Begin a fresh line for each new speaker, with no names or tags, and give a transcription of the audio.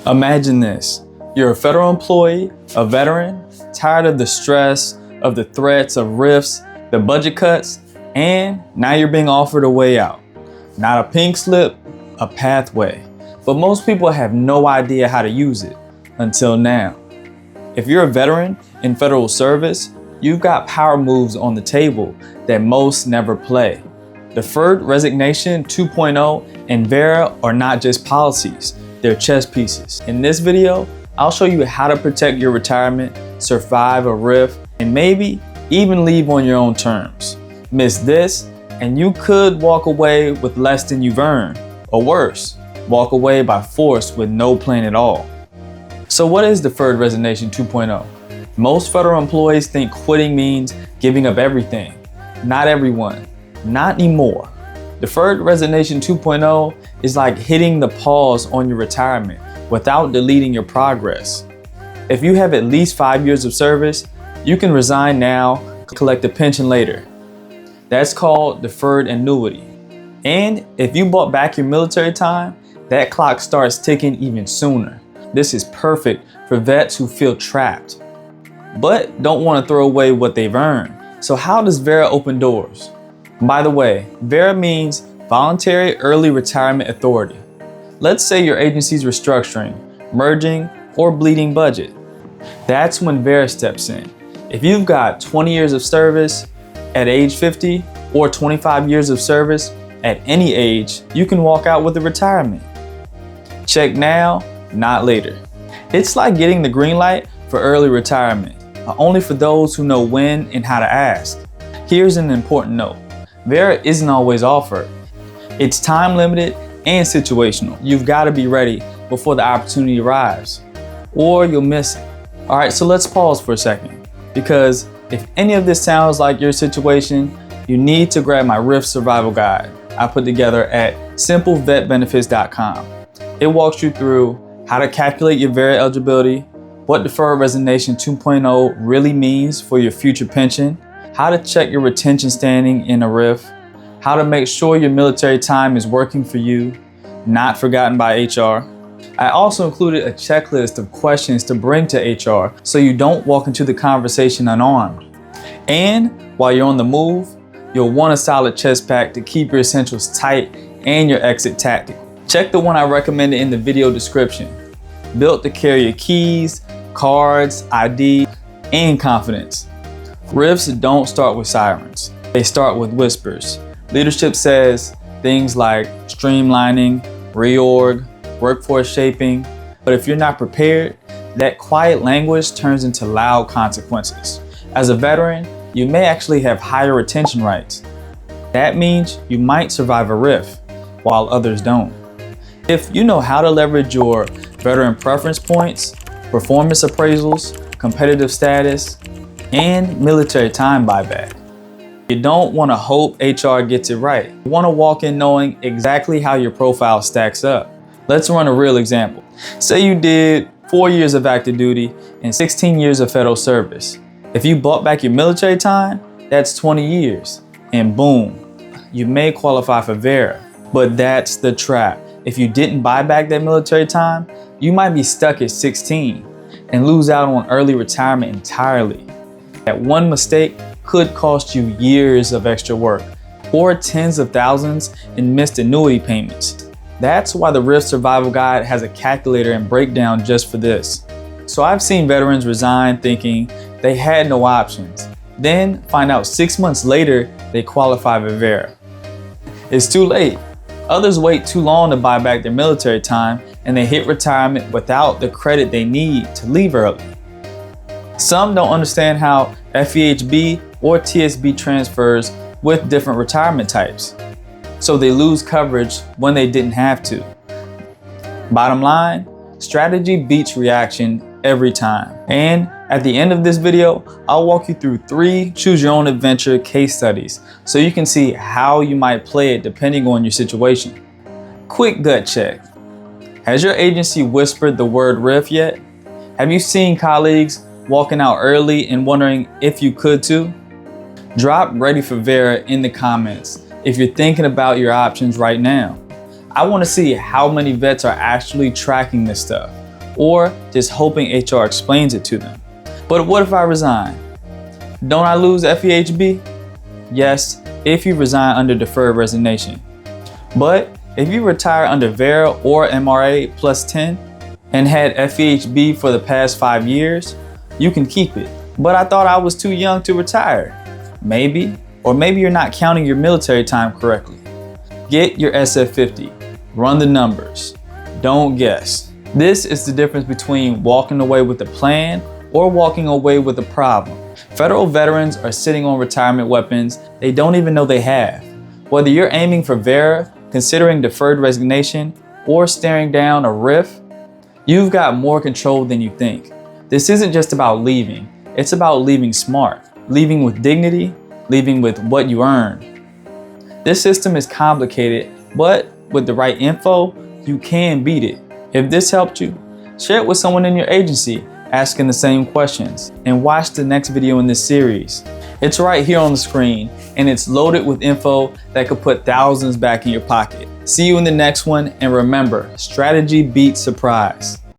Imagine this. You're a federal employee, a veteran, tired of the stress, of the threats of rifts, the budget cuts, and now you're being offered a way out. Not a pink slip, a pathway. But most people have no idea how to use it until now. If you're a veteran in federal service, you've got power moves on the table that most never play. Deferred Resignation 2.0 and Vera are not just policies, they're chess pieces. In this video, I'll show you how to protect your retirement, survive a rift, and maybe even leave on your own terms. Miss this, and you could walk away with less than you've earned, or worse, walk away by force with no plan at all. So what is Deferred Resignation 2.0? Most federal employees think quitting means giving up everything. Not everyone, not anymore. Deferred Resignation 2.0 is like hitting the pause on your retirement without deleting your progress. If you have at least 5 years of service, you can resign now, collect a pension later. That's called deferred annuity. And if you bought back your military time, that clock starts ticking even sooner. This is perfect for vets who feel trapped, but don't want to throw away what they've earned. So how does Vera open doors? By the way, Vera means Voluntary Early Retirement Authority. Let's say your agency's restructuring, merging, or bleeding budget. That's when Vera steps in. If you've got 20 years of service at age 50 or 25 years of service at any age, you can walk out with a retirement. Check now, not later. It's like getting the green light for early retirement, only for those who know when and how to ask. Here's an important note. Vera isn't always offered. It's time limited and situational. You've got to be ready before the opportunity arrives, or you'll miss it. All right, so let's pause for a second, because if any of this sounds like your situation, you need to grab my rift survival guide I put together at simplevetbenefits.com. It walks you through how to calculate your Vera eligibility, what Deferred Resignation 2.0 really means for your future pension, how to check your retention standing in a rift, how to make sure your military time is working for you, not forgotten by HR. I also included a checklist of questions to bring to HR so you don't walk into the conversation unarmed. And while you're on the move, you'll want a solid chest pack to keep your essentials tight and your exit tactical. Check the one I recommended in the video description. Built to carry your keys, cards, ID, and confidence. Rifts don't start with sirens. They start with whispers. Leadership says things like streamlining, reorg, workforce shaping, but if you're not prepared, that quiet language turns into loud consequences. As a veteran, you may actually have higher retention rights. That means you might survive a rift, while others don't. If you know how to leverage your veteran preference points, performance appraisals, competitive status, and military time buyback, you don't want to hope HR gets it right. You want to walk in knowing exactly how your profile stacks up. Let's run a real example. Say you did 4 years of active duty and 16 years of federal service. If you bought back your military time, that's 20 years. And boom, you may qualify for Vera. But that's the trap. If you didn't buy back that military time, you might be stuck at 16 and lose out on early retirement entirely. That one mistake could cost you years of extra work or tens of thousands in missed annuity payments. That's why the Rift Survival Guide has a calculator and breakdown just for this. So I've seen veterans resign thinking they had no options, then find out 6 months later they qualify for Vera. It's too late. Others wait too long to buy back their military time and they hit retirement without the credit they need to leave early. Some don't understand how FEHB or TSB transfers with different retirement types, so they lose coverage when they didn't have to. Bottom line, strategy beats reaction every time. And at the end of this video, I'll walk you through 3 choose your own adventure case studies so you can see how you might play it depending on your situation. Quick gut check. Has your agency whispered the word RIF yet? Have you seen colleagues walking out early and wondering if you could too? Drop ready for Vera in the comments if you're thinking about your options right now. I want to see how many vets are actually tracking this stuff. or just hoping HR explains it to them. But what if I resign? Don't I lose FEHB? Yes, if you resign under deferred resignation. But if you retire under Vera or MRA plus 10 and had FEHB for the past 5 years, you can keep it. But I thought I was too young to retire. Maybe, or maybe you're not counting your military time correctly. Get your SF50. Run the numbers. Don't guess. This is the difference between walking away with a plan or walking away with a problem. Federal veterans are sitting on retirement weapons they don't even know they have. Whether you're aiming for Vera, considering deferred resignation, or staring down a RIF, you've got more control than you think. This isn't just about leaving. It's about leaving smart, leaving with dignity, leaving with what you earned. This system is complicated, but with the right info, you can beat it. If this helped you, share it with someone in your agency asking the same questions, and watch the next video in this series. It's right here on the screen, and it's loaded with info that could put thousands back in your pocket. See you in the next one, and remember, strategy beats surprise.